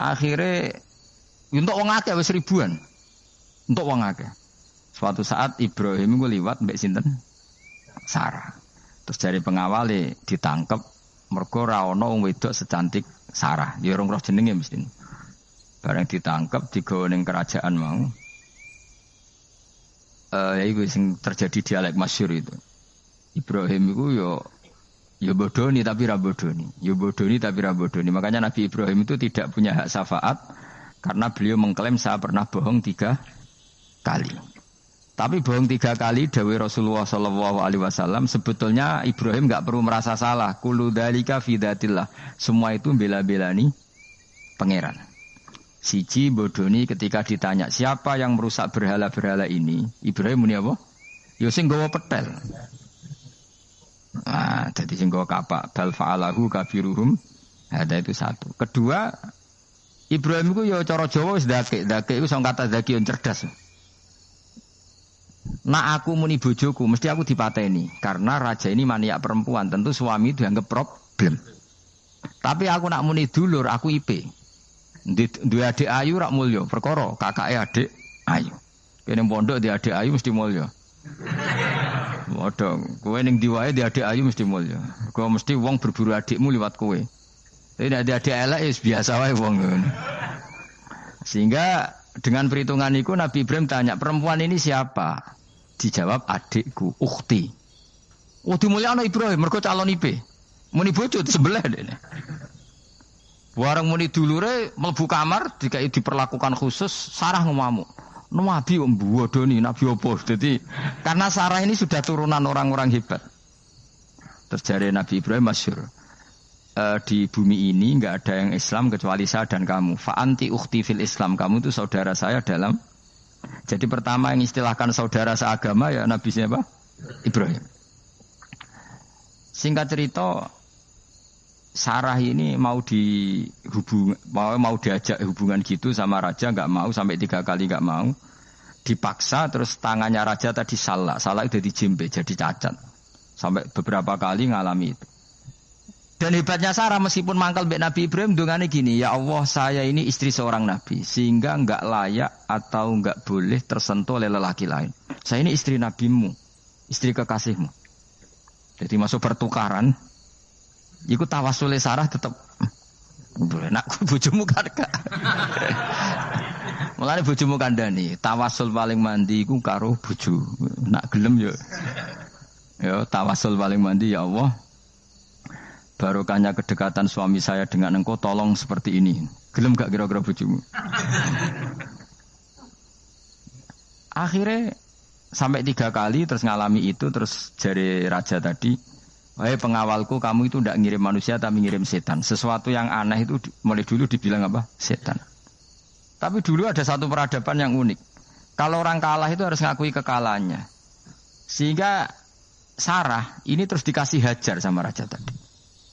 Akhirnya untuk wong akeh wis ribuan. Untuk wong akeh. Suatu saat Ibrahim iku liwat mbek sinten? Sarah. Terus dari pengawale ditangkep mergo ora ana wong wedok secantik Sarah. Ya ora roh jenenge mesti. Bareng ditangkep digawa ning kerajaan mau. Ya itu yang terjadi dialek masyhur itu. Ibrahim itu yo bodoni tapi ra bodoni. Yo bodoni tapi ra bodoni. Makanya Nabi Ibrahim itu tidak punya hak syafaat karena beliau mengklaim saya pernah bohong 3 kali. Tapi bohong 3 kali dawuh Rasulullah sallallahu alaihi wasallam sebetulnya Ibrahim enggak perlu merasa salah. Kullu dzalika fi dzatillah. Semua itu bela-belani pangeran. Siji bodoni ketika ditanya siapa yang merusak berhala-berhala ini, Ibrahim muni apa? Ya sing nggawa petel. Nah, jadi sing nggawa kapak bal fa'alahu kabiruhum. Ada itu satu. Kedua, Ibrahim itu ya cara Jawa wis dake itu sing kata zaki yang cerdas. Nah aku muni bojoku mesti aku dipateni karena raja ini maniak perempuan, tentu suami dianggap problem. Tapi aku nak muni dulur aku IP. Duwe adik ayu rak mulya, perkara kakake adik ayu. Kene pondok di adik ayu mesti mulya. Modong, kowe ning ndi wae di adik ayu mesti mulya. Kowe mesti wong berburu adikmu liwat kowe. Tapi nek adik elek wis biasa wae wong ngono. Sehingga dengan perhitungan itu Nabi Ibrahim tanya, perempuan ini siapa? Dijawab adikku, ukhti. Oh dimulyakno Ibrahim mergo calon IP. Muni bojo sebelah dene. Warang muni dulure mlebu kamar dikai diperlakukan khusus, Sarah ngamuk. Nabi mbodoni, nabi opo. Jadi karena Sarah ini sudah turunan orang-orang hebat. Terjadi Nabi Ibrahim masyhur. Di bumi ini enggak ada yang Islam kecuali saya dan kamu. Fa anti ukhti fil Islam. Kamu itu saudara saya dalam. Jadi pertama yang istilahkan saudara seagama ya Nabi siapa? Ibrahim. Singkat cerita Sarah ini mau diajak hubungan gitu sama raja, nggak mau sampai 3 kali nggak mau, dipaksa terus tangannya raja tadi salah itu dijembe jadi cacat sampai beberapa kali ngalami itu. Dan hebatnya Sarah meskipun mangkal mbek Nabi Ibrahim dongane gini, ya Allah saya ini istri seorang nabi sehingga nggak layak atau nggak boleh tersentuh oleh lelaki lain. Saya ini istri nabimu, istri kekasihmu. Jadi masuk pertukaran. Iku tawasule Sarah tetep nak bojomu kan gak. Mulane bojomu kandhani, tawasul paling mandi iku karo bojo. Nak gelem yo. Yo tawasul paling mandi ya Allah. Barokahnya kedekatan suami saya dengan engkau tolong seperti ini. Gelem gak kira-kira bojomu? Akhirnya sampai 3 kali terus ngalami itu terus jari raja tadi. Wahai pengawalku, kamu itu tidak ngirim manusia tapi ngirim setan. Sesuatu yang aneh itu mulai dulu dibilang apa? Setan. Tapi dulu ada satu peradaban yang unik. Kalau orang kalah itu harus ngakui kekalahannya. Sehingga Sarah ini terus dikasih Hajar sama raja tadi.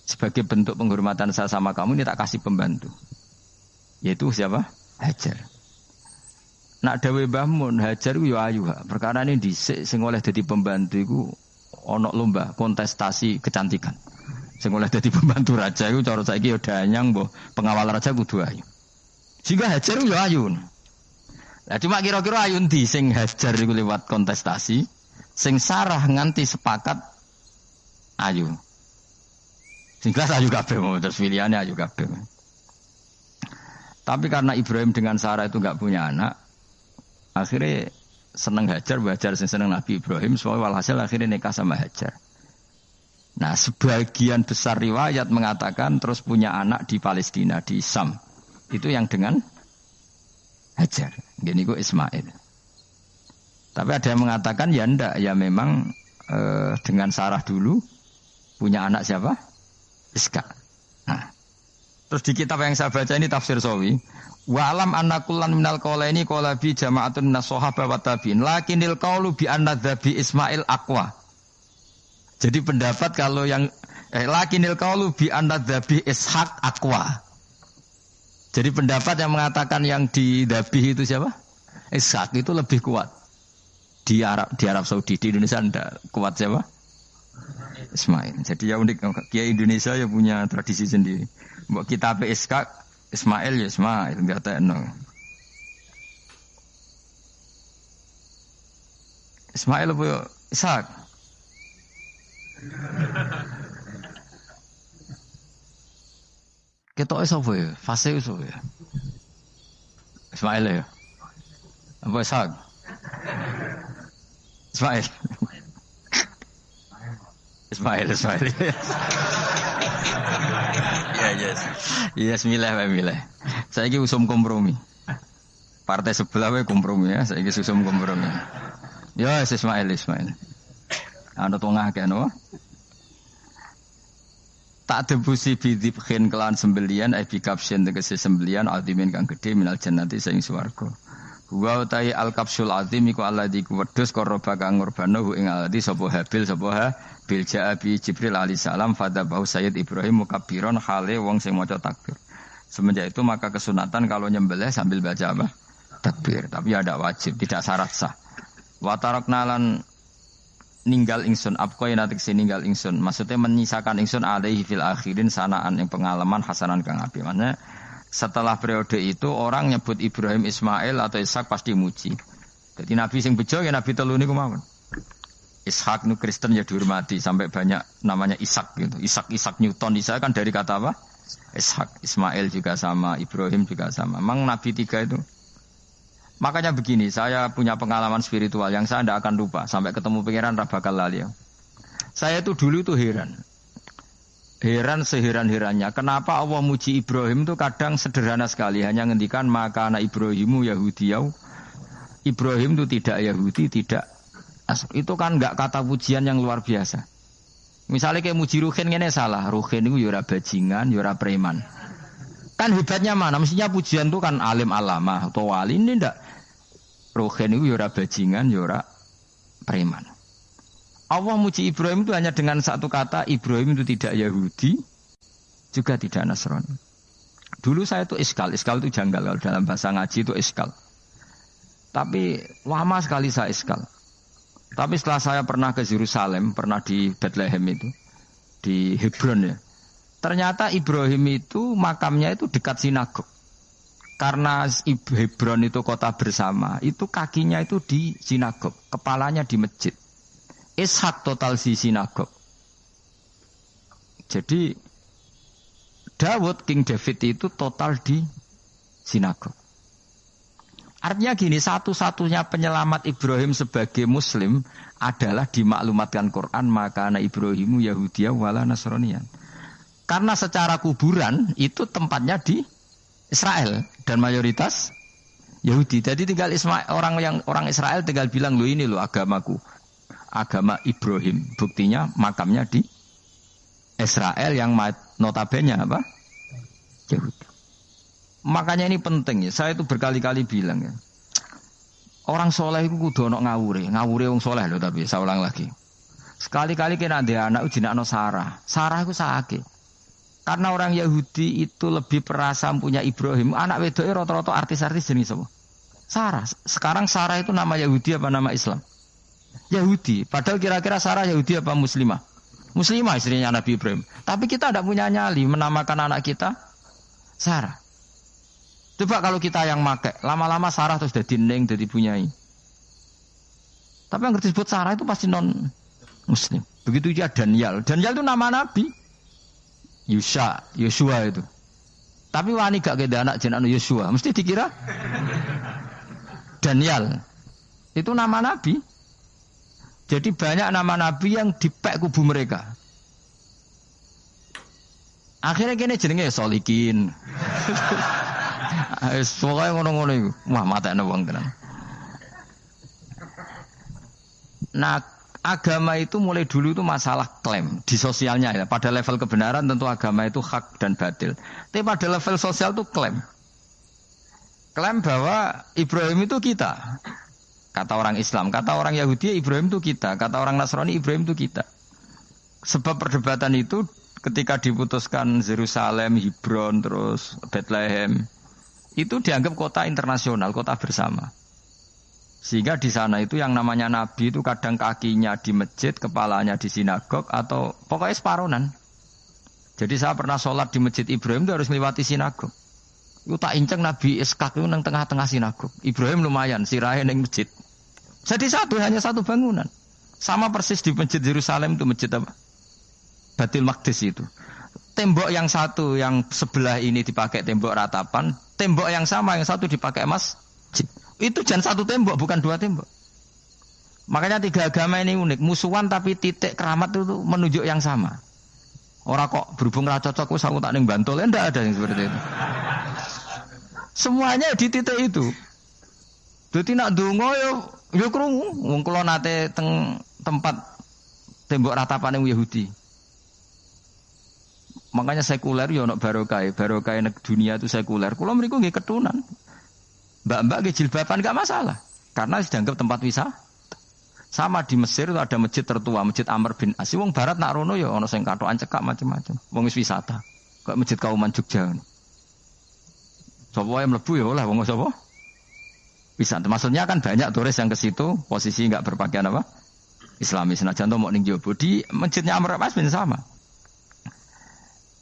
Sebagai bentuk penghormatan saya sama kamu ini tak kasih pembantu. Yaitu siapa? Hajar. Nak dawe Mbah Mun, Hajar itu ya ayu. Perkara ini dhisik sing oleh dadi pembantu iku ono lomba kontestasi kecantikan. Sing oleh dadi pembantu raja iku cara saiki ya danyang mbah pengawal raja kudu ayu. Sehingga Hajar yo ayu. Lah cuma kira-kira ayu ndi sing Hajar iku lewat kontestasi, sing Sarah nganti sepakat ayu. Sing kelas ayu kabeh terus pilihane ayu kabeh. Tapi karena Ibrahim dengan Sarah itu enggak punya anak, akhirnya seneng Hajar sing seneng Nabi Ibrahim, soalnya walhasil akhirnya nikah sama Hajar. Nah, sebagian besar riwayat mengatakan terus punya anak di Palestina, di Sam. Itu yang dengan Hajar. Gini kok Ismail. Tapi ada yang mengatakan ya enggak, ya memang dengan Sarah dulu punya anak siapa? Iska. Nah, terus di kitab yang saya baca ini tafsir Sawi. Wa alam anna kullan minal qawlaini qala bi jama'atun minas sahabah wa tabi'in lakinnil qawlu bi anna dzabi Ismail aqwa. Jadi pendapat kalau yang lakinnil qawlu bi anna dzabi Ishaq aqwa. Jadi pendapat yang mengatakan yang didabih itu siapa? Ishaq itu lebih kuat. Di Arab Saudi, di Indonesia enggak kuat siapa? Ismail. Jadi ya unik, Kiai Indonesia ya punya tradisi sendiri. Mbok kitab Ishaq Ismail ya Ismail enggak tekno. Ismail apa ya? Ishak. Ketoke sapa ya? Fase sapa ya? Ismail ya. Apa Ishak? Ismail. Ismail. Ya, yes. Yes, milih. Saiki usum kompromi. Partai sebelah wae kompromi ya, saiki usum kompromi. Ya, Ismail. Ana tengah kene. Tak debusi bidibkhin kelan sembelian ai bikapsin tegese sembelian adimin kang gedhe minal jannati sing swarga. Wa utai al kapsul azim iku alladzi kuwedhus koroba kang ngurbanahu ing alladzi sapa habil bil jaa bi Jibril alaihi salam fadabahu Sayyid Ibrahim mukabbiron hale wong sing maca takbir. Semenjak itu maka kesunatan kalau nyembelih sambil baca apa? Takbir, tapi ada wajib, tidak syarat sah. Wa tarakna lan ninggal ingsun apko yen atik ninggal ingsun maksudnya menyisakan ingsun alaihi fil akhirin sanaan yang pengalaman hasanan kang apik. Maksudnya setelah periode itu orang nyebut Ibrahim Ismail atau Ishak pasti muji. Jadi nabi sing bejo ya nabi telu niku mawon. Ishak nu Kristen ya dihormati sampai banyak namanya Ishak gitu. Ishak Newton Ishak kan dari kata apa? Ishak. Ismail juga sama, Ibrahim juga sama. Memang nabi tiga itu. Makanya begini, saya punya pengalaman spiritual yang saya tidak akan lupa. Sampai ketemu pangeran bakal lali. Saya itu dulu itu heran seheran-herannya. Kenapa Allah muji Ibrahim itu kadang sederhana sekali. Hanya ngendikan maka anak Ibrahimu Yahudiyau. Ibrahim itu tidak Yahudi, tidak. Itu kan enggak kata pujian yang luar biasa. Misalnya kayak muji Ruhin ini salah. Ruhin itu yura bajingan, yura preman. Kan hebatnya mana? Mestinya pujian itu kan alim alama atau wali. Ini enggak. Ruhin itu yura bajingan, yura preman. Allah muji Ibrahim itu hanya dengan satu kata, Ibrahim itu tidak Yahudi, juga tidak Nasrani. Dulu saya itu iskal itu janggal, kalau dalam bahasa ngaji itu iskal. Tapi lama sekali saya iskal. Tapi setelah saya pernah ke Yerusalem, pernah di Bethlehem itu, di Hebron ya. Ternyata Ibrahim itu makamnya itu dekat sinagog. Karena Hebron itu kota bersama, itu kakinya itu di sinagog, kepalanya di masjid. Ishak total di sinagog. Jadi King David itu total di sinagog. Artinya gini, satu-satunya penyelamat Ibrahim sebagai Muslim adalah dimaklumatkan Quran maka anak Ibrahimu Yahudiyah wala Nasraniyan. Karena secara kuburan itu tempatnya di Israel dan mayoritas Yahudi. Jadi tinggal orang Israel tinggal bilang lo ini lo agamaku, agama Ibrahim. Buktinya makamnya di Israel yang notabene apa? Yahudi. Makanya ini penting ya. Saya itu berkali-kali bilang ya. Orang soleh itu kudu ono ngawure wong soleh loh tapi saya ulang lagi. Sekali-kali kena ada anak ujinakno Sarah itu sakit. Karena orang Yahudi itu lebih perasa punya Ibrahim. Anak wedoknya rata-rata artis-artis jenis apa? Sarah. Sekarang Sarah itu nama Yahudi apa nama Islam? Yahudi. Padahal kira-kira Sarah Yahudi apa Muslimah? Muslimah istrinya Nabi Ibrahim. Tapi kita tidak punya nyali menamakan anak kita Sarah. Coba kalau kita yang make, lama-lama Sarah terus jadi neng, jadi punyai. Tapi yang disebut Sarah itu pasti non-Muslim. Begitu juga Daniel. Daniel itu nama Nabi. Yosua itu. Tapi wani gak keda anak jenenge Yosua, mesti dikira Daniel. Itu nama nabi. Jadi banyak nama nabi yang dipek kubu mereka. Akhirnya kene jenenge Solikin. Soale ngono-ngono iku. Wah, matekno wong tenan. Nah, agama itu mulai dulu itu masalah klaim di sosialnya ya. Pada level kebenaran tentu agama itu hak dan batil. Tapi pada level sosial itu klaim. Klaim bahwa Ibrahim itu kita. Kata orang Islam, kata orang Yahudi Ibrahim itu kita, kata orang Nasrani Ibrahim itu kita. Sebab perdebatan itu ketika diputuskan Yerusalem, Hebron, terus Bethlehem, itu dianggap kota internasional, kota bersama. Sehingga di sana itu yang namanya Nabi itu kadang kakinya di masjid, kepalanya di sinagog, atau pokoknya separonan. Jadi saya pernah sholat di masjid Ibrahim itu harus melewati sinagog. Iku tak inceng Nabi Ishak itu nang tengah-tengah sinagog. Ibrahim lumayan sirahe ning masjid. Jadi hanya satu bangunan. Sama persis di masjid Yerusalem itu masjid apa? Baitul Maqdis itu. Tembok yang satu yang sebelah ini dipakai tembok ratapan, tembok yang sama yang satu dipakai masjid. Itu jangan satu tembok bukan dua tembok. Makanya tiga agama ini unik, musuhan tapi titik keramat itu menunjuk yang sama. Orang kok berhubung ra cocok wis aku tak ning Bantul, enggak ada yang seperti itu. Semuanya di titik itu. Dadi nak ndonga yo krungu wong kula nate teng tempat tembok ratapan yang Yahudi. Makanya sekuler yo ono barokah dunia itu sekuler. Kula mriku nggih ketunan. Mbak-mbak nggih jilbaban enggak masalah karena dianggap tempat wisata. Sama di Mesir itu ada masjid tertua, Masjid Amr bin As. Wong barat nak rono ya ana sing katokan cekak macam-macam. Wong wis wisata. Kayak Masjid Kauman Jogja. Sapa wae mlebu ya oleh wong sapa? Wisata. Maksudnya kan banyak turis yang ke situ posisi enggak berpakaian apa? Islami. Senajan to mok ning jowo di Masjidnya Amr bin As sama.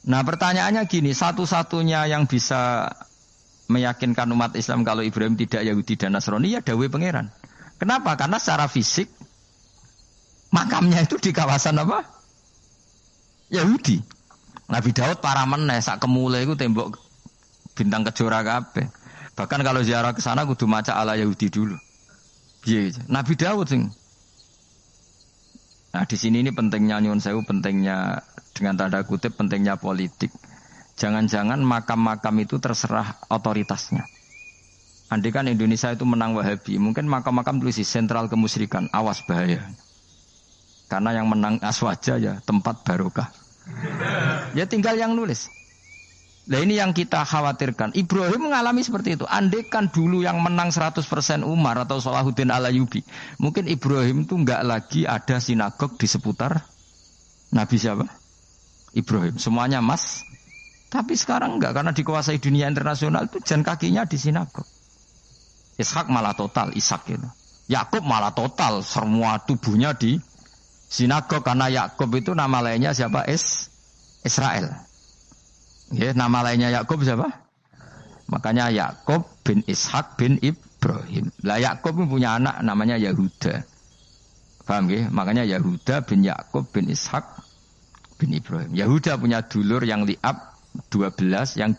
Nah, pertanyaannya gini, satu-satunya yang bisa meyakinkan umat Islam kalau Ibrahim tidak Yahudi dan Nasrani ya dawuh pangeran. Kenapa? Karena secara fisik makamnya itu di kawasan apa? Yahudi. Nabi Daud para meneh sak kemule iku tembok bintang kejora kabeh. Bahkan kalau ziarah ke sana kudu maca ala Yahudi dulu. Piye? Nabi Daud sing. Nah, di sini ini pentingnya nyuwun sewu, pentingnya dengan tanda kutip pentingnya politik. Jangan-jangan makam-makam itu terserah otoritasnya. Andai kan Indonesia itu menang Wahabi, mungkin makam-makam tulis sentral kemusyrikan, awas bahaya. Karena yang menang Aswaja ya tempat barokah. Ya tinggal yang nulis. Nah ini yang kita khawatirkan. Ibrahim mengalami seperti itu. Andai kan dulu yang menang 100% Umar atau Salahuddin Al-Ayyubi, mungkin Ibrahim itu enggak lagi ada sinagog di seputar Nabi siapa? Ibrahim. Semuanya mas. Tapi sekarang enggak, karena dikuasai dunia internasional itu jan kakinya di sinagog. Ishak malah total, Ishak itu. Yakub malah total, semua tubuhnya di sinagog karena Yakub itu nama lainnya siapa? Israel. Ya, nama lainnya Yakub siapa? Makanya Yakub bin Ishak bin Ibrahim. Lah Yakub punya anak namanya Yahuda. Paham ya? Makanya Yahuda bin Yakub bin Ishak bin Ibrahim. Yahuda punya dulur yang li'ab 12, yang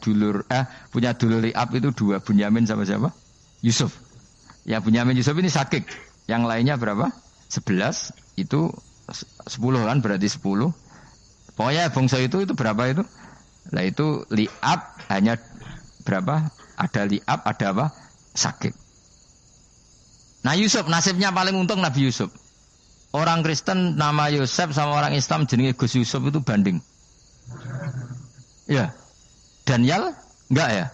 punya dulur li'ab itu 2, Bunyamin sama siapa? Yusuf. Ya Bunyamin Yusuf ini sakik. Yang lainnya berapa? 11. Itu 10 kan berarti 10. Pokoknya bangsa itu berapa itu? Lah itu li'ab hanya berapa? Ada li'ab, ada apa? Sakik. Nah Yusuf nasibnya paling untung Nabi Yusuf. Orang Kristen nama Yusuf sama orang Islam jenenge Gus Yusuf itu banding. Ya. Daniel enggak ya?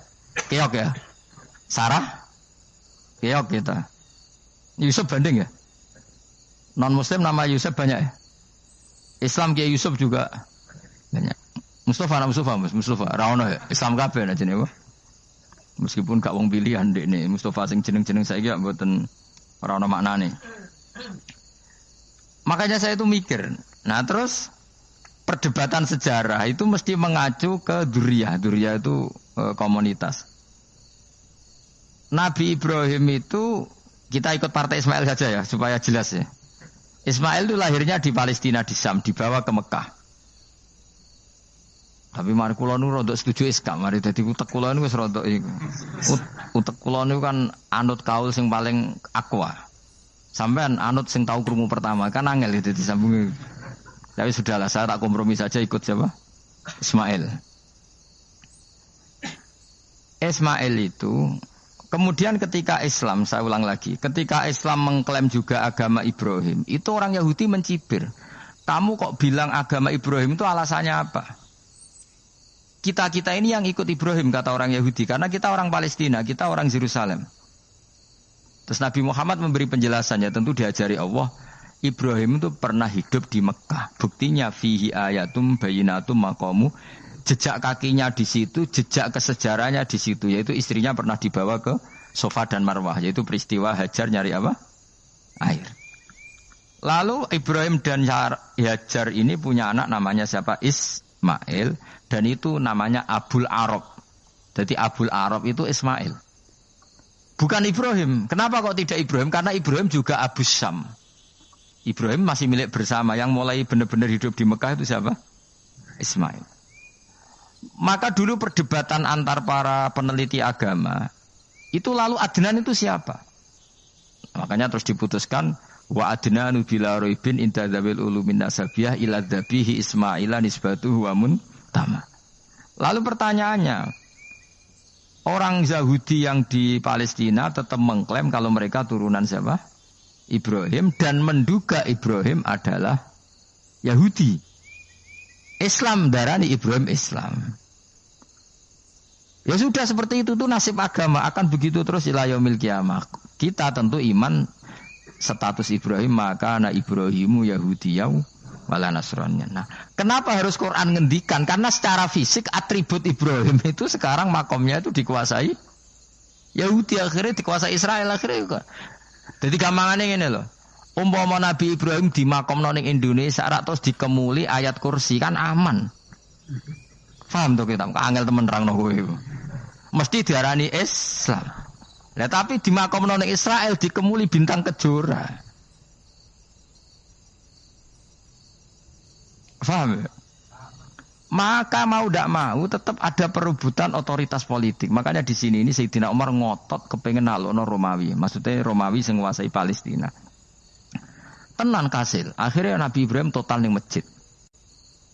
Keok ya? Sarah keok kita. Yusuf banding ya? Non muslim nama Yusuf banyak ya? Islam Kiai Yusuf juga banyak. Mustafa Raono ya? Islam kabeh nah jenenge. Meskipun gak wong pilihan dekne Mustafa sing jeneng-jeneng saiki gak mboten ora ono maknane. Makanya saya itu mikir. Nah, terus perdebatan sejarah itu mesti mengacu ke Duriyah. Duriyah itu komunitas. Nabi Ibrahim itu kita ikut partai Ismail saja ya supaya jelas ya. Ismail itu lahirnya di Palestina di Syam, dibawa ke Mekah. Tapi mari kula nu rodok setuju Islam, mari dadi utek kula niku wis rodok iku. Utek kula niku kan anut kaul sing paling akwa. Sampean anut sing tahu krungu pertama kan angel itu disambungi. Tapi sudahlah saya tak kompromi saja ikut siapa? Ismail. Ismail itu kemudian ketika Islam, saya ulang lagi, ketika Islam mengklaim juga agama Ibrahim, itu orang Yahudi mencibir. Kamu kok bilang agama Ibrahim itu alasannya apa? Kita-kita ini yang ikut Ibrahim, kata orang Yahudi, karena kita orang Palestina, kita orang Yerusalem. Terus Nabi Muhammad memberi penjelasannya, tentu diajari Allah, Ibrahim itu pernah hidup di Mekah. Buktinya fihi ayatum bayinatum maqamu, jejak kakinya di situ, jejak kesejarahnya di situ, yaitu istrinya pernah dibawa ke Safa dan Marwah, yaitu peristiwa Hajar nyari apa? Air. Lalu Ibrahim dan Hajar ini punya anak namanya siapa? Ismail, dan itu namanya Abul Arab. Jadi Abul Arab itu Ismail. Bukan Ibrahim. Kenapa kok tidak Ibrahim? Karena Ibrahim juga Abu Syam. Ibrahim masih milik bersama. Yang mulai benar-benar hidup di Mekah itu siapa? Ismail. Maka dulu perdebatan antar para peneliti agama, itu lalu Adnan itu siapa? Makanya terus diputuskan wa adnanu bila roibin inta dzawil ulumin nasabiyah ila dzabihi Ismaila nisbatuhu wa muntama. Lalu pertanyaannya, orang Yahudi yang di Palestina tetap mengklaim kalau mereka turunan siapa? Ibrahim, dan menduga Ibrahim adalah Yahudi. Islam darani Ibrahim Islam. Ya sudah seperti itu tuh nasib agama akan begitu terus ila yaumil qiyamah. Kita tentu iman status Ibrahim, maka anak Ibrahimu Yahudiyah wala Nasraniyah. Nah, kenapa harus Quran ngendikan? Karena secara fisik atribut Ibrahim itu sekarang makomnya itu dikuasai Yahudi, akhirnya dikuasai Israel akhirnya juga. Jadi gampangannya ini loh. Umpama Nabi Ibrahim di makom ning Indonesia terus dikemuli ayat kursi kan aman. Paham tuh kita? Angel temen nerangno kowe. Mesti diarani Islam. Nah, tapi di makom ning Israel dikemuli bintang kejora. Paham ya? Maka mau tidak mau tetap ada perebutan otoritas politik. Makanya di sini ini Sayyidina Umar ngotot kepengen nalokno Romawi. Maksudnya Romawi sing nguasai Palestina. Tenan kasil. Akhirnya Nabi Ibrahim total ning masjid.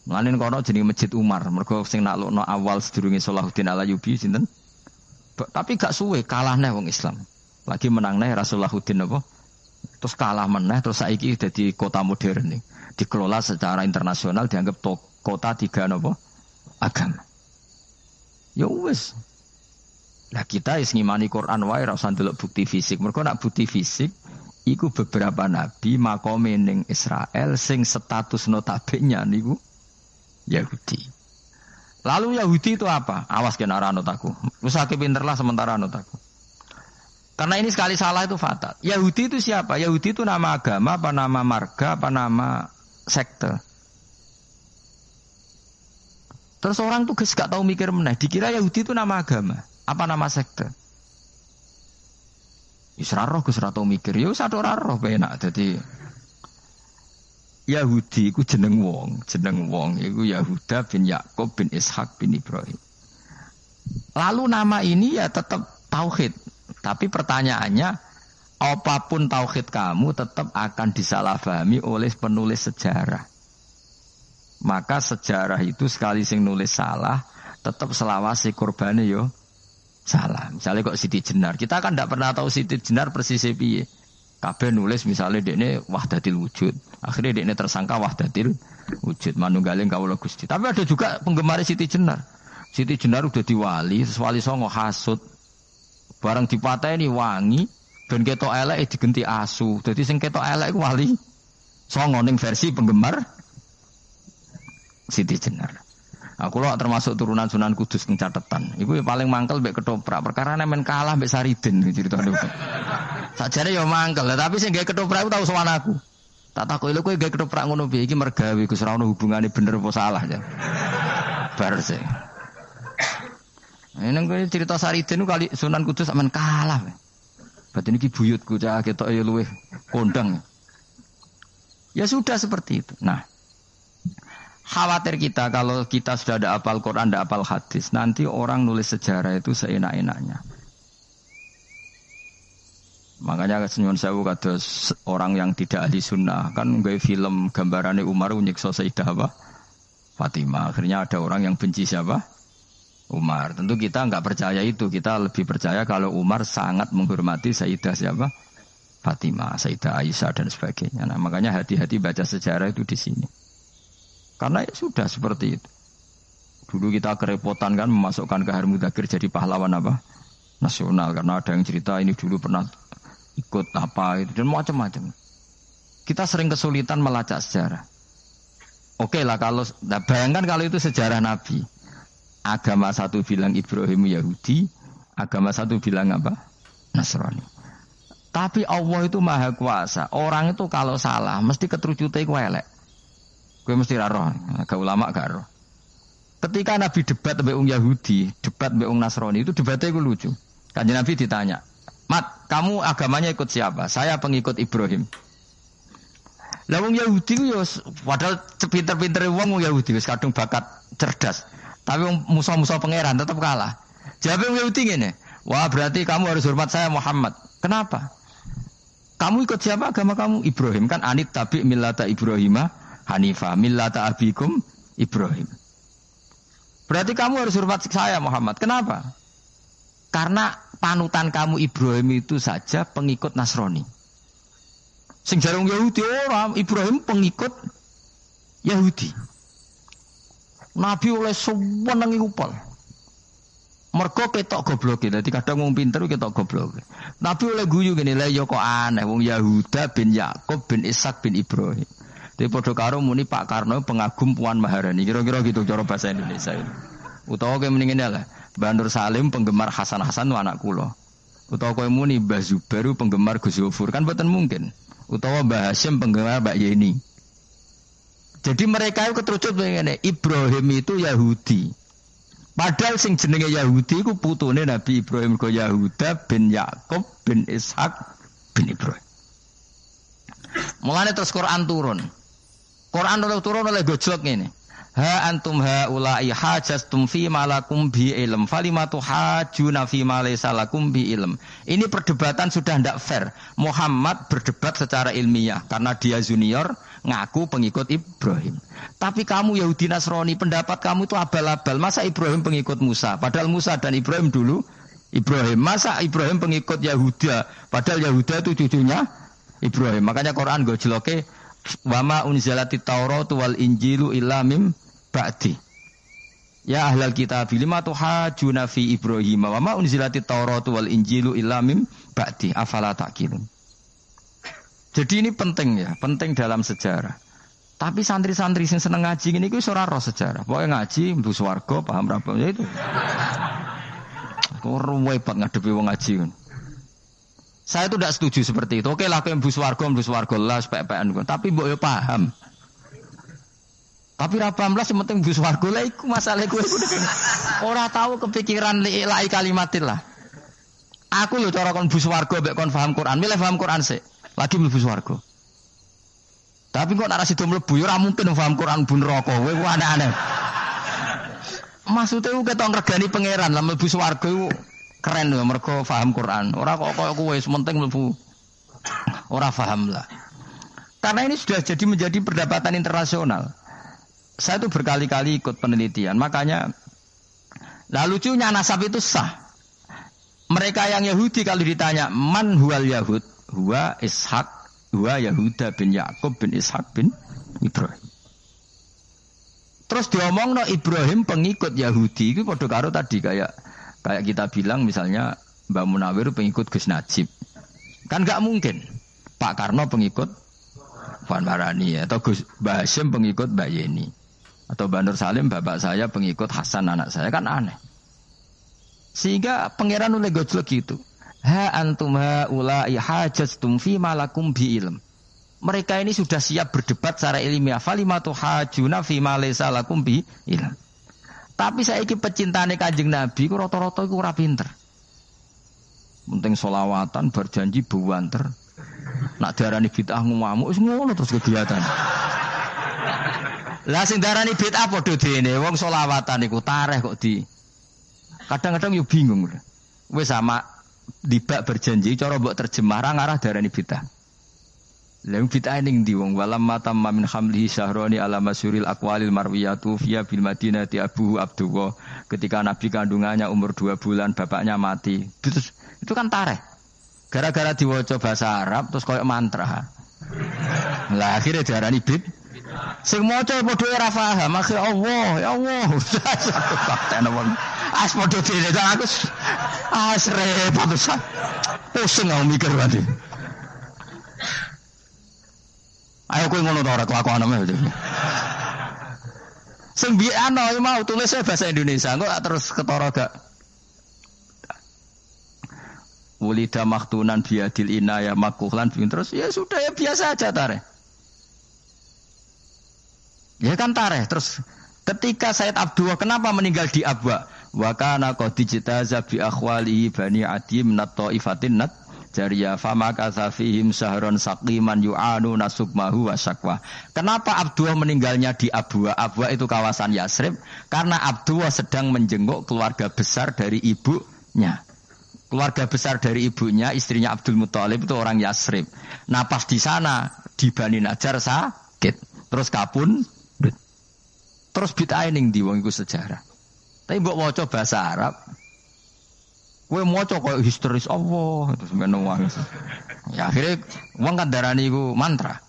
Mulane kono jenenge Masjid Umar. Mergo sing naklukno awal sedurunge Salahuddin Alayubi sinten? Tapi gak suwe kalah neh wong Islam. Lagi menang neh Rasulullahuddin apa? Terus kalah meneh terus saiki dadi kota modern nih. Dikelola secara internasional dianggap kota tiga nopo agama. Ya wis. Lah kita is ngimani Quran wae ora usah ndelok bukti fisik. Mergo nak bukti fisik iku beberapa nabi makome ning Israel sing status notabene niku Yahudi. Lalu Yahudi itu apa? Awas kena anut aku. Usahake pinterlah sementara anut aku. Karena ini sekali salah itu fatal. Yahudi itu siapa? Yahudi itu nama agama, apa nama marga, apa nama sekte. Terus orang tuh gak tahu mikir meneh. Dikira Yahudi itu nama agama, apa nama sekte. Israroh gus tahu mikir. Ya satu roh penak. Jadi Yahudi iku jeneng wong iku Yahuda bin Yakub bin Ishak bin Ibrahim. Lalu nama ini ya tetap tauhid. Tapi pertanyaannya, apapun tauhid kamu tetap akan disalahpahami oleh penulis sejarah. Maka sejarah itu sekali sing nulis salah, tetap selawase korbane yo salah. Misalnya kok Siti Jenar, kita kan tidak pernah tahu Siti Jenar persis piye. Kabeh nulis misalnya dekne wahdatil wujud. Akhirnya dekne tersangka wahdatil wujud manunggaling kawula Gusti. Tapi ada juga penggemar Siti Jenar. Siti Jenar udah diwali, wali songo hasud. Barang dipateni wangi, ben ketok elek digenti asu. Dadi sing ketok elek iku wali songo ning versi penggemar Siti Jenar. Aku lho termasuk turunan Sunan Kudus ning catetan. Iku paling mangkel mbek ketoprak. Perkara men kalah mbek Saridin ceritane. Sajane ya mangkel, tapi sing gawe ketoprak iku tau sowan aku. Tak takoki lho kowe gawe ketoprak ngono piye iki mergawe Gus ora ono hubungane bener apa salah ya. Bar sih. Nang kowe cerita Saridin kali Sunan Kudus sampean kalah. Berarti niki buyutku cah ketok ya luweh kondang. Ya sudah seperti itu. Nah, khawatir kita kalau kita sudah ada hafal Quran, ada hafal hadis, nanti orang nulis sejarah itu seenak-enaknya. Makanya senyum sewu kados orang yang tidak ahli sunnah kan nggawe film gambarane Umar nyiksa Sayyidah apa? Fatimah. Akhirnya ada orang yang benci siapa? Umar. Tentu kita enggak percaya itu. Kita lebih percaya kalau Umar sangat menghormati Sayyidah siapa? Fatimah, Sayyidah Aisyah dan sebagainya. Nah, makanya hati-hati baca sejarah itu di sini. Karena ya sudah seperti itu. Dulu kita kerepotan kan memasukkan Kahar Mudzakkir jadi pahlawan apa? Nasional. Karena ada yang cerita ini dulu pernah ikut apa itu dan macam-macam. Kita sering kesulitan melacak sejarah. Oke lah kalau bayangkan kalau itu sejarah Nabi. Agama satu bilang Ibrahim Yahudi, agama satu bilang apa? Nasrani. Tapi Allah itu maha kuasa. Orang itu kalau salah mesti keterucute iku elek. Kowe mesti ra roh, agak ulama gak roh. Ketika Nabi debat mbek wong Yahudi, debat mbek wong Nasrani itu debatnya itu lucu. Kanjeng Nabi ditanya, "Mat, kamu agamanya ikut siapa?" "Saya pengikut Ibrahim." Lah wong Yahudi ku yo padahal pinter-pintere wong Yahudi wis kadung bakat cerdas. Tapi wong musuh-musuh pangeran tetap kalah. Jawabe wong Yahudi ngene, "Wah, berarti kamu harus hormat saya Muhammad." "Kenapa?" "Kamu ikut siapa agama kamu?" "Ibrahim." "Kan anit tabi millata Ibrahimah Hanifah, millata abikum Ibrahim." "Berarti kamu harus hormat saya Muhammad." "Kenapa?" "Karena panutan kamu Ibrahim itu saja pengikut Nasrani." Sing jarang Yahudi orang Ibrahim pengikut Yahudi. Nabi oleh seneng iku pol. Mergo ketok gobloke. Dadi kadang wong pinter ketok gobloke. Nabi oleh guyu ngene, "Lah ya kok aneh wong Yahuda bin Yakub bin Ishak bin Ibrahim." Dadi padha karo muni Pak Karno pengagum Puan Maharani. Kira-kira gitu cara bahasa Indonesia itu. Utawa kaya mendingin lah, Mbah Nur Salim penggemar Hasan itu anak kula. Utawa kaya muni Mbah Zubair penggemar Gus Yofur, kan mboten mungkin. Utawa Mbah Hasyim penggemar Mbak Yeni. Jadi mereka itu keterucut ngene, Ibrahim itu Yahudi. Padahal sing jenenge Yahudi iku putune Nabi Ibrahim go Yahuda bin Yakub bin Ishak bin Ibrahim. Mulane terus Quran turun. Quran turun oleh gojlok ngene. Ha antum haula'i hajastum fi malakum bi ilm falimatu hajuna fi ma laysa lakum bi ilm. Ini perdebatan sudah tidak fair. Muhammad berdebat secara ilmiah karena dia junior ngaku pengikut Ibrahim. Tapi kamu Yahudi Nasrani pendapat kamu itu abal-abal. Masa Ibrahim pengikut Musa? Padahal Musa dan Ibrahim dulu Ibrahim. Masa Ibrahim pengikut Yahuda? Padahal Yahuda itu cucunya Ibrahim. Makanya Quran gojloke wama unzilati Tauratu wal Injilu illa mim ba'di. Ya ahlal kitab lima tuhajuna fi Ibrahim wama unzilati Tauratu wal Injilu illa mim ba'di afala taqilun. Jadi ini penting ya, penting dalam sejarah. Tapi santri-santri sing seneng ngaji ini kuwi ora roh sejarah. Pokoke ngaji mlebu swarga paham ra ya itu. Kok repot ngadepi wong ngaji. Saya itu tidak setuju seperti itu. Oke lah, aku mbus warga lah, sepek-pekan. Tapi mbok yo paham. Tapi ra paham lah, sementing mbus warga lah, iku masalah gue. Ora tahu kepikiran lai kalimatil lah. Aku lho cara kon mbus warga, mbek kon paham Quran. Milih paham Quran sik. Lagi mbus warga. Tapi kok nek ra sida mlebu yo ora mungkin paham Quran bun neraka. Kowe ku aneh-aneh. Maksudnya ku ketok ngregani pangeran lah mlebu swarga iku. Keren loh, mereka paham Quran. Orang kok kowe sementing mlebu. Orang paham lah. Karena ini sudah jadi menjadi perdebatan internasional. Saya itu berkali-kali ikut penelitian. Makanya, lah lucunya nasab itu sah. Mereka yang Yahudi kalau ditanya man huwal Yahud, huwa Ishak, huwa Yahuda bin Yakub bin Ishak bin Ibrahim. Terus diomong no Ibrahim pengikut Yahudi itu padha karo tadi kayak kita bilang misalnya Mbak Munawir pengikut Gus Najib. Kan gak mungkin. Pak Karno pengikut Puan Maharani atau Mbak Hasyim pengikut Mbak Yeni. Atau Mbak Nur Salim bapak saya pengikut Hasan anak saya, kan aneh. Sehingga pangeran oleh gojlok gitu. Ha antum haula'i hajastum fi malakum bi ilm. Mereka ini sudah siap berdebat secara ilmiah. Falimatu hajuna fi ma laysa lakum bi ilm. Tapi saya iki pecintane Kanjeng Nabi ku rata-rata iku ora pinter. Penting selawatan berjanji buwanter. Nak darani bid'ah ngamuk wis ngono terus kegiatan. Lah sing darani bid'ah padha dene wong selawatan iku tareh kok di. Kadang-kadang yo bingung. Wis sama dibak berjanji cara mbok terjemah ra ngarah darani bid'ah. Lha bid'ah ning ndi wong walam matamma min hamlihi syahrani ala masyuril aqwalil marwiyatu fiya bil madinati Abu Abdullah. Ketika Nabi kandungannya umur 2 bulan bapaknya mati. Terus itu kan tareh. Gara-gara diwaca bahasa Arab terus koyo mantra. Lah akhirnya diarani bid. Sing maca padha ora paham, akhire Allah, ya Allah. Kakten wong. As padha dene aku. As repot pisan. Pusing aku mikir wae. Ayo kowe ngono ta ora kelakuanmu itu. Sing biyen ana mau tulisnya bahasa Indonesia, kok terus ketara gak. Wulida maktunan biadil inaya makuhlan terus ya sudah ya biasa aja tareh. Ya kan tareh terus Ketika Said Abdullah kenapa meninggal di Abwa? Wa kana qad ijtaza bi akhwalihi bani Adim nat taifatin nat jariya fama kasafihim sahron saqiman yu'anu nasukmahu wa syakwa. Kenapa Abdullah meninggalnya di Abwa? Abwa itu kawasan Yasrib karena Abdullah sedang menjenguk keluarga besar dari ibunya. Keluarga besar dari ibunya, istrinya Abdul Muthalib itu orang Yasrib. Nah pas di sana di Bani Najjar sakit, terus kapun, terus bid'ah ning ndi wong iku sejarah. Tapi mbok maca bahasa Arab, kowe maca koyo histeris Allah terus ngono wae. Ya akhirnya wong kan darani iku mantra.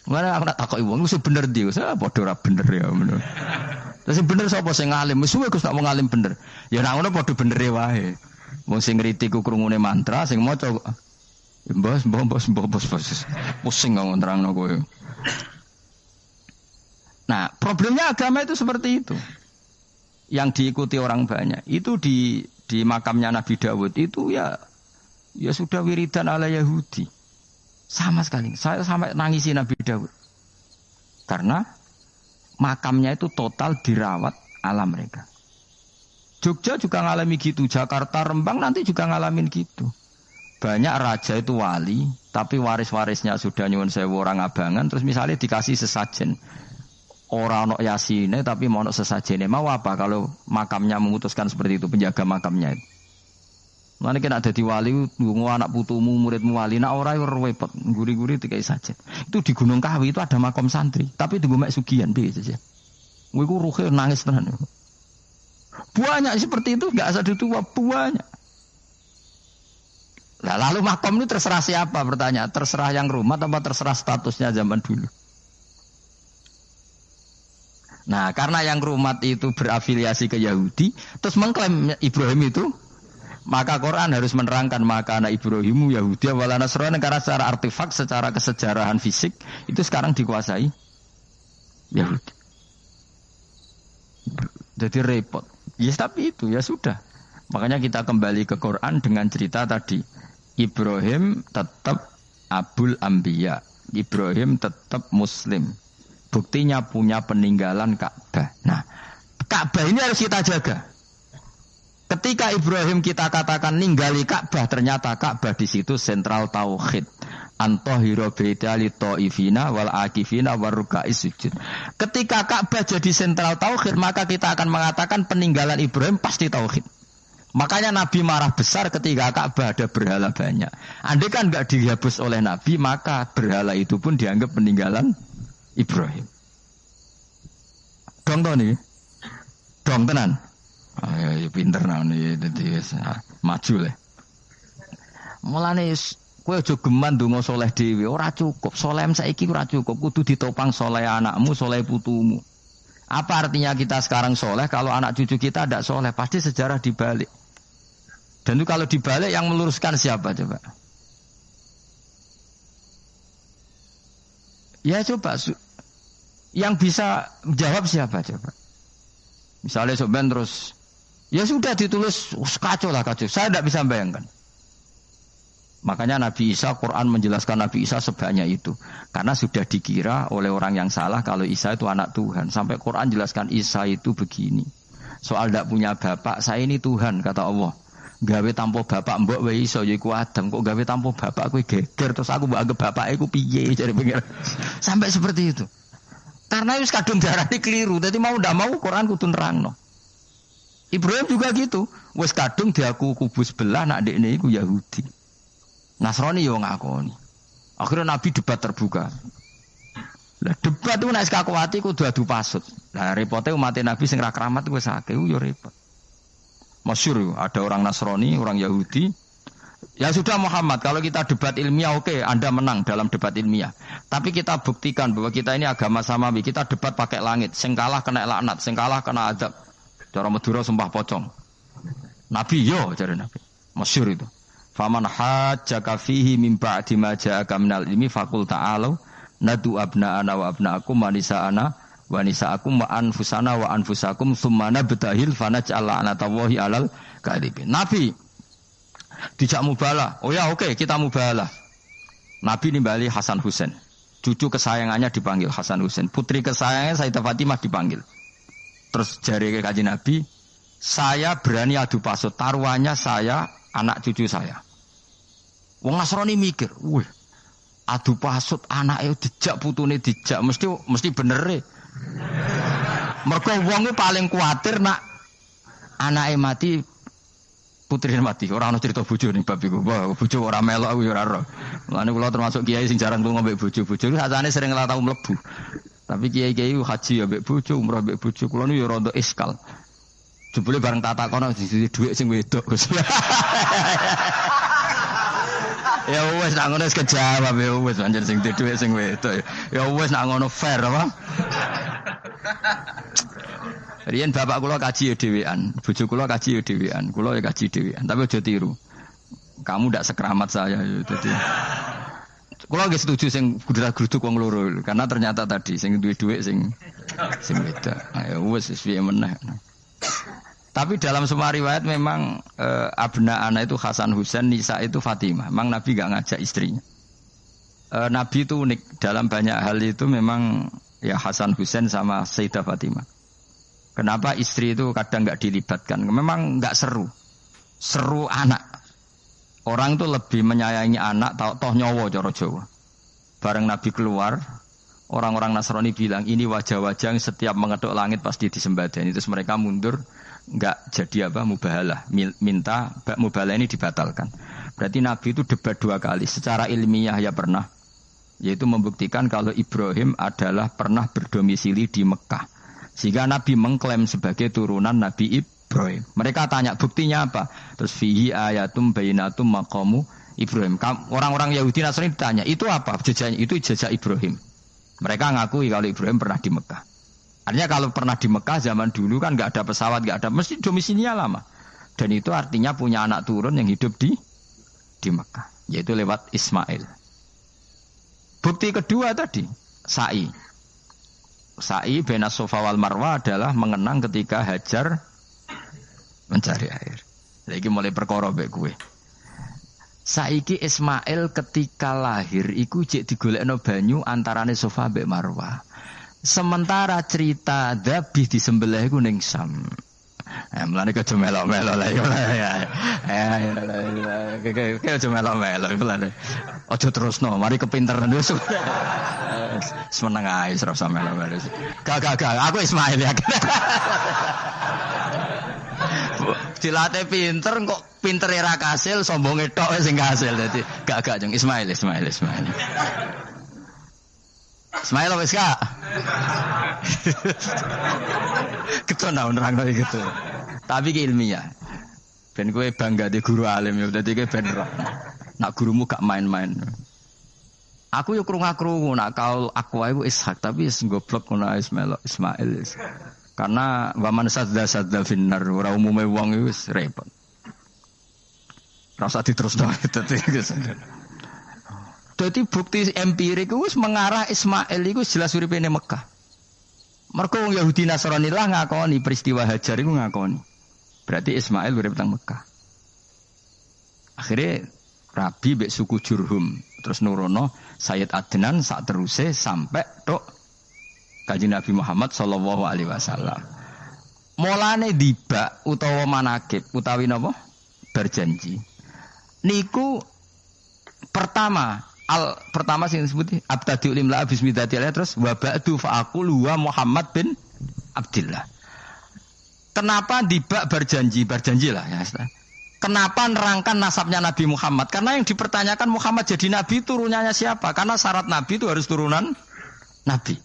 Mana aku tak takoki wong sing bener ndi, saya padha ora bener ya ngono. Terus bener sapa sing ngalim? Wis suwe Gus tak wong ngalim bener. Ya nek ngono padha benere wae. Wong sing ngritik ku krungune mantra, sing maca mbos. Pusing ngomong terangno kowe. Nah, problemnya agama itu seperti itu. Yang diikuti orang banyak. Itu di makamnya Nabi Dawud itu ya sudah wiridan ala Yahudi. Sama sekali. Saya sampai nangisi Nabi Dawud. Karena makamnya itu total dirawat ala mereka. Jogja juga ngalami gitu, Jakarta, Rembang nanti juga ngalamin gitu. Banyak raja itu wali, tapi waris-warisnya sudah nyuwun sewu orang abangan, terus misalnya dikasih sesajen. Orang ono yasine tapi mau ono sesajene. Mau apa kalau makamnya memutuskan seperti itu, penjaga makamnya itu. Mulane kena dadi wali nggo anak putumu, muridmu wali, nek ora repot, guri-guri dikai sajen. Itu di Gunung Kawi itu ada makam santri, tapi tunggu mek sugihan piye saja. Kowe iku ruhe nangis tenan. Banyak seperti itu enggak asal ditua banyak. Nah, lalu makam itu terserah siapa bertanya? Terserah yang rumah atau terserah statusnya zaman dulu? Nah, karena yang rumat itu berafiliasi ke Yahudi, terus mengklaim Ibrahim itu, maka Quran harus menerangkan maka anak Ibrahimu Yahudi wala Nasrani, karena secara artefak, secara kesejarahan fisik itu sekarang dikuasai Yahudi. Jadi repot. Yes, tapi itu ya sudah. Makanya kita kembali ke Quran dengan cerita tadi. Ibrahim tetap Abul Anbiya. Ibrahim tetap Muslim. Buktinya punya peninggalan Ka'bah. Nah, Ka'bah ini harus kita jaga. Ketika Ibrahim kita katakan ninggali Ka'bah, ternyata Ka'bah di situ sentral tauhid. Antahira baita li taifina wal akifina waruka'is sujud. Ketika Ka'bah jadi sentral tauhid, maka kita akan mengatakan peninggalan Ibrahim pasti tauhid. Makanya Nabi marah besar ketika Ka'bah ada berhala banyak. Andai kan enggak dihapus oleh Nabi, maka berhala itu pun dianggap peninggalan Ibrahim. Dong to nih. Dong tenan. Ya pinter nih dadi maju le. Mulane kowe aja geman ndonga saleh dhewe, ora cukup. Saleh saiki ora cukup, kudu ditopang saleh anakmu, saleh putumu. Apa artinya kita sekarang saleh kalau anak cucu kita tidak saleh? Pasti sejarah dibalik. Dan itu kalau dibalik yang meluruskan siapa coba? Ya coba yang bisa jawab siapa coba? Misalnya soben terus, ya sudah ditulis kacau lah kacau. Saya tidak bisa bayangkan. Makanya Nabi Isa, Quran menjelaskan Nabi Isa sebanyak itu. Karena sudah dikira oleh orang yang salah kalau Isa itu anak Tuhan. Sampai Quran jelaskan Isa itu begini. Soal tidak punya bapak, saya ini Tuhan kata Allah. Gawe tanpa bapak mbok wae iso ya iku Adam, kok gawe tanpa bapak kowe geger terus aku mbok anggap bapake iku piye jare pengen. Sampai seperti itu. Karena wis kadung darane keliru, dadi mau ndak mau Quran kudu nerangno. Ibrahim juga gitu, wis kadung diaku kubu sebelah nak ndekne iku Yahudi. Nasrani yo ngakoni. Akhirnya Nabi debat terbuka. Lah debat itu nek kakuati kudu adu pasut. Lah repote umat Nabi sing ra keramat wis akeh yo repot. Masyhur ada orang Nasrani, orang Yahudi. Ya sudah Muhammad, kalau kita debat ilmiah oke, Anda menang dalam debat ilmiah. Tapi kita buktikan bahwa kita ini agama samawi. Kita debat pakai langit, sing kalah kena laknat, sing kalah kena azab. Cara Madura sumpah pocong. Nabi yo jare Nabi. Masyhur itu. Faman hajjaka fihi min ba'di ma ja'aka minal ilmi faqul ta'alu nadu abna'ana wa abna'akum wa nisa'ana wa nisa'akum wa anfusana wa anfusakum tsumma nabtahil fanaj'al la'natallahi 'alal kadhibin. Nabi dijak mubalah. Oh ya oke, kita mubalah. Nabi nimbali Hasan Husain. Cucu kesayangannya dipanggil Hasan Husain. Putri kesayangannya Sayyidah Fatimah dipanggil. Terus jari ke Kanjeng Nabi, saya berani adu pasut, taruhannya saya, anak cucu saya. Wong Nasrani mikir, wih, adu pasut anake dijak putune dijak, mesti bener e. Mergo wong paling kuwatir nak anake mati, putrine mati. Ora ana cerita bojo ning bab iku. Wah, bojo ora melok aku ya ora ero. Mulane kula termasuk kiai sing jarang lunga mbek bojo-bojo. Sakjane sering ora tau mlebu. Tapi kiai-kiai haji ya mbek bojo, umrah mbek bojo. Kula niku ya rada iskal. Jebule bareng tatakono dadi dhuwit sing wedok. Ya wis nak ngono wis kejawab ya wis anjen sing dhuwit sing wedok. Ya wis nak ngono fair apa? Riyen bapak kula kaji ya dhewean, bojo kula kaji ya dhewean, kula ya kaji dhewean, tapi aja tiru. Kamu ndak sekeramat saya ya dadi. Kula nggih setuju sing gudrak-gruduk wong loro karena ternyata tadi sing duwe dhuwit sing wedok. Ayo wis piye meneh. Tapi dalam semua riwayat memang abna ana itu Hasan Husain, Nisa itu Fatimah. Memang Nabi enggak ngajak istrinya. Nabi itu unik dalam banyak hal itu memang ya Hasan Husain sama Sayyidah Fatimah. Kenapa istri itu kadang enggak dilibatkan? Memang enggak seru. Seru anak. Orang itu lebih menyayangi anak toh nyawa cara Jawa. Bareng Nabi keluar, orang-orang Nasrani bilang ini wajah-wajah yang setiap mengetuk langit pasti disembadani. Terus mereka mundur, enggak jadi apa mubahalah, minta mubahalah ini dibatalkan. Berarti Nabi itu debat 2 kali. Secara ilmiah ya pernah, yaitu membuktikan kalau Ibrahim adalah pernah berdomisili di Mekah. Sehingga Nabi mengklaim sebagai turunan Nabi Ibrahim. Mereka tanya buktinya apa? Terus fihi ayatum bainatum maqamu Ibrahim. Orang-orang Yahudi Nasrani ditanya, itu apa? Jejaknya itu jejak Ibrahim. Mereka ngakui kalau Ibrahim pernah di Mekah. Artinya kalau pernah di Mekah zaman dulu kan nggak ada pesawat, nggak ada, mesti domisilinya lama. Dan itu artinya punya anak turun yang hidup di Mekah, yaitu lewat Ismail. Bukti kedua tadi, sa'i. Sa'i baina Safa wal Marwah adalah mengenang ketika Hajar mencari air. Lagi mulai perkara mbek kowe. Saiki Ismail ketika lahir iku jek digolekno banyu antarane Safa mbek Marwah. Sementara cerita dzabih disembelih iku ning Sam. Mulane aja melok-melok lah ya. Aja melok-melok mulane. Aja terusno, mari kepinteran wis. Semeneng ae ora usah melok-melok. Gak, aku Ismail ya. Dilatih pinter kok pintere ra kasil, sombonge tok sing kasil dadi gak jeng Ismail. Ismail wis gak? Ketona nerangno gitu. Tapi ki ilmiah. Ben kowe bangga di guru alim ya dadi kowe ben roh. Nak gurumu gak main-main. Aku yo krungu-krungu nak kaul aku wae Ishak tapi wis goblok ngono Ismail. Karena waman sadza finnar ora umume wong iku wis repot. Ora usah diterusno dadi. Dadi bukti empirik wis mengarah Ismail iku jelas uripe ning Mekah. Mergo wong Yahudi Nasrani lah ngakoni peristiwa Hajar iku ngakoni. Berarti Ismail urip teng Mekah. Akhirnya Rabi mbek suku Jurhum terus nurono Sayyid Adnan sak teruse sampai tok Kanjeng Nabi Muhammad sallallahu alaihi wasallam. Mulane dibak utawa manakib utawi napa? Berjanji. Niku pertama sing disebut abtadiul imla bismillahirrahmanirrahim terus wa ba'du fa aqulu wa Muhammad bin Abdullah. Kenapa dibak berjanjilah ya. Kenapa nerangkan nasabnya Nabi Muhammad? Karena yang dipertanyakan Muhammad jadi Nabi turunannya siapa? Karena syarat Nabi itu harus turunan Nabi.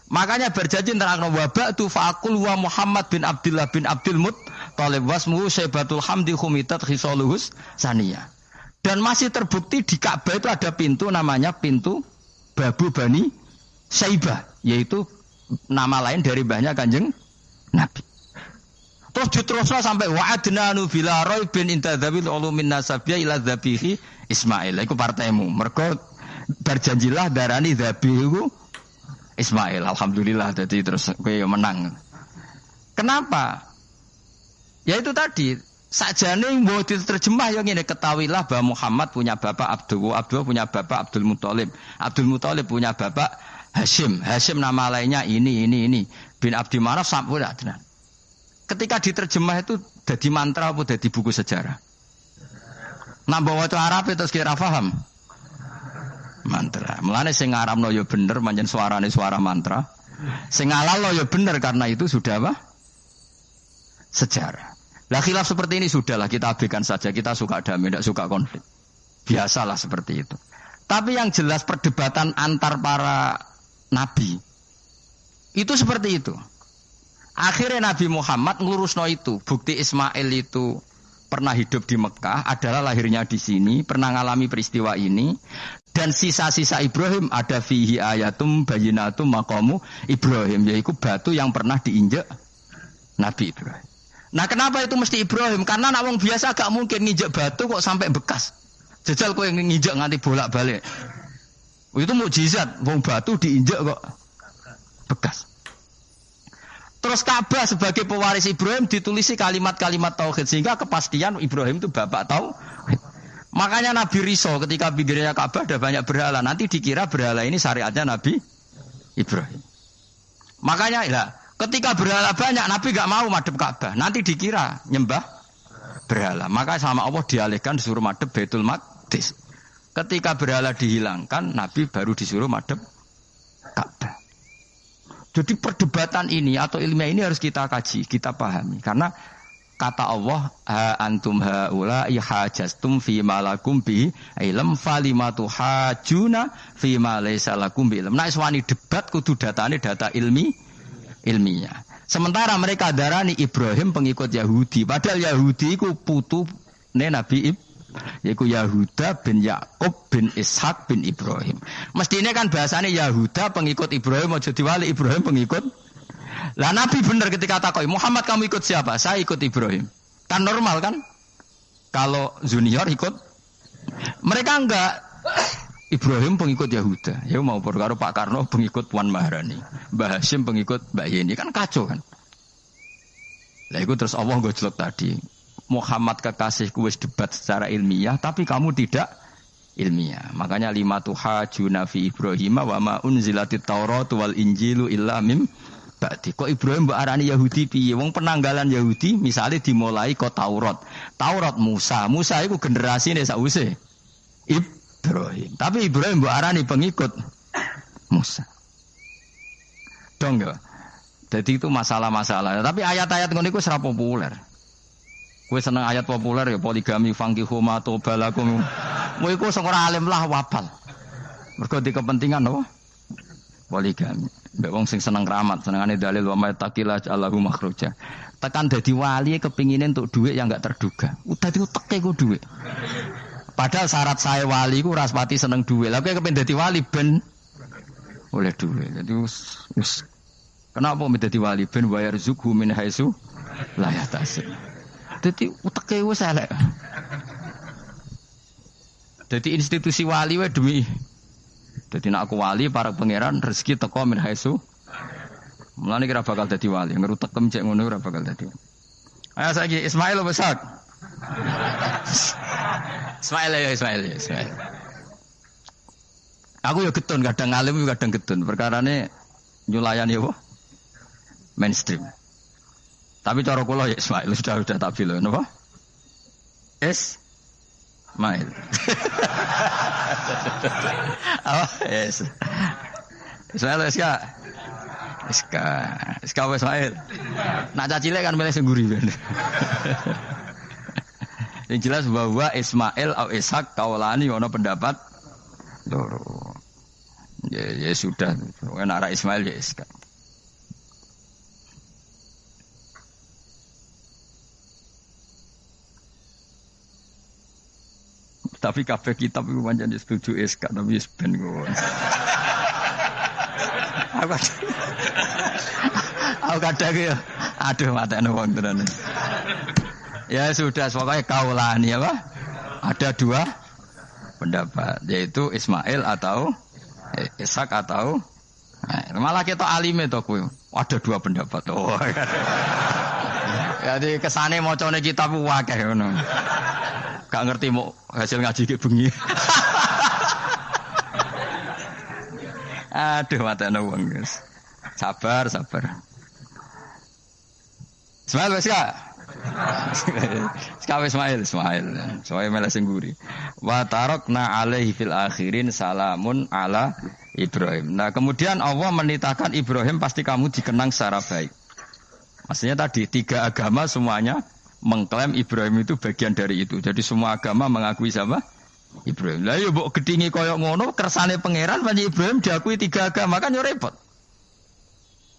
Makanya berjanji nerangno wa ba'du fa aqulu wa Muhammad bin Abdullah bin Abdul Muttalib wasmuhu Syaibatul Hamdi khumitat khisaluhus saniyah. Dan masih terbukti di Ka'bah itu ada pintu namanya pintu Babu Bani Syaibah, yaitu nama lain dari banyak Kanjeng Nabi. Terus diterusno sampai wa'adnanu bila raibin intadzabil ulumin nasabiyya ila dzabihi Ismail. Iku partaimu. Mergo berjanjilah darani dzabihu Ismail. Alhamdulillah dadi terus kowe menang. Kenapa? Ya itu tadi. Sakjane mbok diterjemah yo ngene, ketahuilah bahwa Muhammad punya bapak Abdullah punya bapak Abdul Muthalib punya bapak Hashim nama lainnya ini bin Abdi Manaf sampai Adnan. ketika diterjemah itu jadi mantra apa jadi buku sejarah? Nambah waca Arab terus kira paham. Mantra. Mulane sing ngaramno ya bener pancen suarane suara mantra. Sing ngalalno ya bener karena itu sudah apa? Sejarah. Lah khilaf seperti ini sudahlah kita abaikan saja. Kita suka damai, tidak suka konflik. Biasalah seperti itu. Tapi yang jelas perdebatan antar para nabi itu seperti itu. Akhirnya Nabi Muhammad ngurusno itu. Bukti Ismail itu pernah hidup di Mekah, adalah lahirnya di sini, pernah ngalami peristiwa ini. Dan sisa-sisa Ibrahim ada fihi ayatum bayinatum maqamu Ibrahim, yaitu batu yang pernah diinjak Nabi Ibrahim. Nah kenapa itu mesti Ibrahim? Karena nak wong biasa gak mungkin nginjak batu kok sampai bekas. Jajal kowe nginjak nganti bolak-balik. Itu mukjizat, wong batu diinjak kok bekas. Terus Ka'bah sebagai pewaris Ibrahim ditulisi kalimat-kalimat tauhid sehingga kepastian Ibrahim itu bapak tauhid. Makanya Nabi Riso ketika pinggirnya Ka'bah ada banyak berhala, nanti dikira berhala ini syariatnya Nabi Ibrahim. Makanya ya, ketika berhala banyak Nabi gak mau madhep Ka'bah, nanti dikira nyembah berhala. Maka sama Allah dialihkan disuruh madhep Baitul Maqdis. Ketika berhala dihilangkan, Nabi baru disuruh madhep Ka'bah. Jadi perdebatan ini atau ilmiah ini harus kita kaji, kita pahami. Karena kata Allah, ha antum haula ihajastum fi ma lakum bi ilm falimatu hajuna fi ma laysa lakum bi ilm. Nek wani debat kudu datane data ilmiah. Sementara mereka darani Ibrahim pengikut Yahudi, padahal Yahudi iku putune Nabi Ibrahim. Yaitu Yahuda bin Yakub bin Ishak bin Ibrahim. Mestinya kan bahasanya Yahuda pengikut Ibrahim, aja diwali Ibrahim pengikut. Lah Nabi benar ketika takoi Muhammad kamu ikut siapa? Saya ikut Ibrahim. Kan normal kan? Kalau junior ikut, mereka enggak. Ibrahim pengikut Yahuda. Ya mau perkara Pak Karno pengikut Puan Maharani, Mbah Hashim pengikut Mbak Yeni, kan kacau kan? Lah itu terus Allah gojlok tadi. Muhammad kekasihku wis debat secara ilmiah, tapi kamu tidak ilmiah. Makanya lima tuhajuna fi Ibrahim wa ma unzilatit Taurat wal Injilu illa mim ba'di. Kok Ibrahim mbok arani Yahudi piye? Wong penanggalan Yahudi misalnya dimulai kok Taurat. Taurat Musa. Musa iku generasine sakwise Ibrahim. Tapi Ibrahim mbok arani pengikut Musa. Dong ya. Jadi itu masalah-masalah. Tapi ayat-ayat ngono iku ora populer. Kowe seneng ayat populer ya poligami fangkihu ma tobalakum. Kowe iku sing ora alim lah wapal. Mergo di kepentingan apa? Poligami. Mbek wong sing seneng keramat, senengane dalil wa may taqila Allahu makhruja. Tekan dadi wali kepingine entuk dhuwit yang enggak terduga. Udah diuteke ku dhuwit. Padahal syarat saya wali ku ora pati seneng dhuwit. Lah kowe kepengin dadi wali ben oleh dhuwit. Dadi wis kenapa menjadi wali ben bayar zuku min haitsu la yahtasib. Jadi uteke wis elek. Jadi institusi wali wae demi. Jadi nek aku wali para pangeran rezeki teko min haitsu. Mulane kira bakal dadi wali, ngerutek cek ngono ora bakal dadi. Ayo saiki Ismail besak. Ismail. Aku ya getun kadang alim kadang getun. Perkarane nyulayani apa? Mainstream. Tapi cara kula ya Ismail sudah tak bilang napa? Ismail. Oh, yes. Ismail Iska Ismail. Nak cacile kan milih sengguri ben. Yang jelas bahwa Ismail atau Ishak kaulani ono pendapat loro. Ya sudah, nek arek Ismail ya Iska. Tapi kabeh kitab iku pancen setuju SK tapi wis ben ngono. Aku kadang ya aduh matane wong tenan. Ya sudah pokoknya kaulani apa? Ada dua pendapat yaitu Ismail atau Ishak atau malah kita alime to kowe. Ada dua pendapat. Oh. Jadi kesane macane kitab akeh ngono. Gak ngerti mau hasil ngaji ke bengi. Aduh matane wong guys. Sabar. Ismail wis gak? Sekawe Ismail. Soale malah sing guri. Wa tarakna alaihi fil akhirin salamun ala Ibrahim. Nah, kemudian Allah menitahkan Ibrahim pasti kamu dikenang secara baik. Maksudnya tadi 3 agama semuanya mengklaim Ibrahim itu bagian dari itu. Jadi semua agama mengakui siapa? Ibrahim. Lah yo mbok gedhingi kaya ngono kersane pangeran panjenengan Ibrahim diakui 3 agama kan yo repot.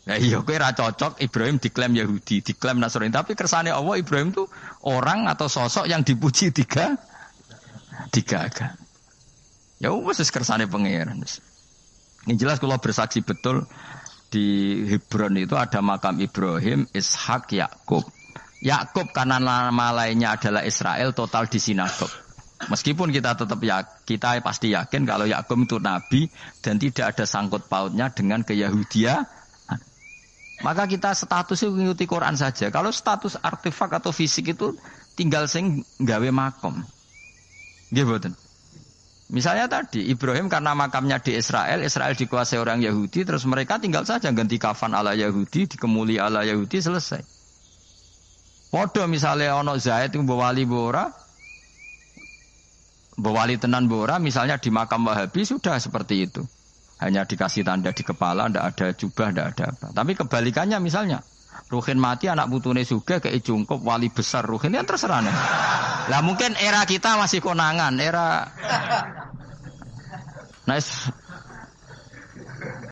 Lah iya kowe ra cocok Ibrahim diklaim Yahudi, diklaim Nasrani, tapi kersane Allah Ibrahim itu orang atau sosok yang dipuji 3 agama. Ya wis kersane pangeran. Ini jelas kalau bersaksi betul di Hebron itu ada makam Ibrahim, Ishak, Yakub. Yakub karena nama lainnya adalah Israel total di sinagog. Meskipun kita tetap kita pasti yakin kalau Yakub itu nabi dan tidak ada sangkut pautnya dengan keyahudian. Maka kita statusnya mengikuti Quran saja. Kalau status artefak atau fisik itu tinggal sing gawe makom. Nggih mboten. Misalnya tadi Ibrahim karena makamnya di Israel, Israel dikuasai orang Yahudi, terus mereka tinggal saja ganti kafan ala Yahudi, dikemuli ala Yahudi, selesai. Podo misalnya ono Zaid itu bawali bora, bawali tenan bora, misalnya di makam Wahabi sudah seperti itu. Hanya dikasih tanda di kepala, tidak ada jubah, tidak ada apa. Tapi kebalikannya misalnya, Ruhin mati anak putune juga kayak jungkup wali besar Ruhin yang terserah nih. Lah mungkin era kita masih konangan, era. Nah,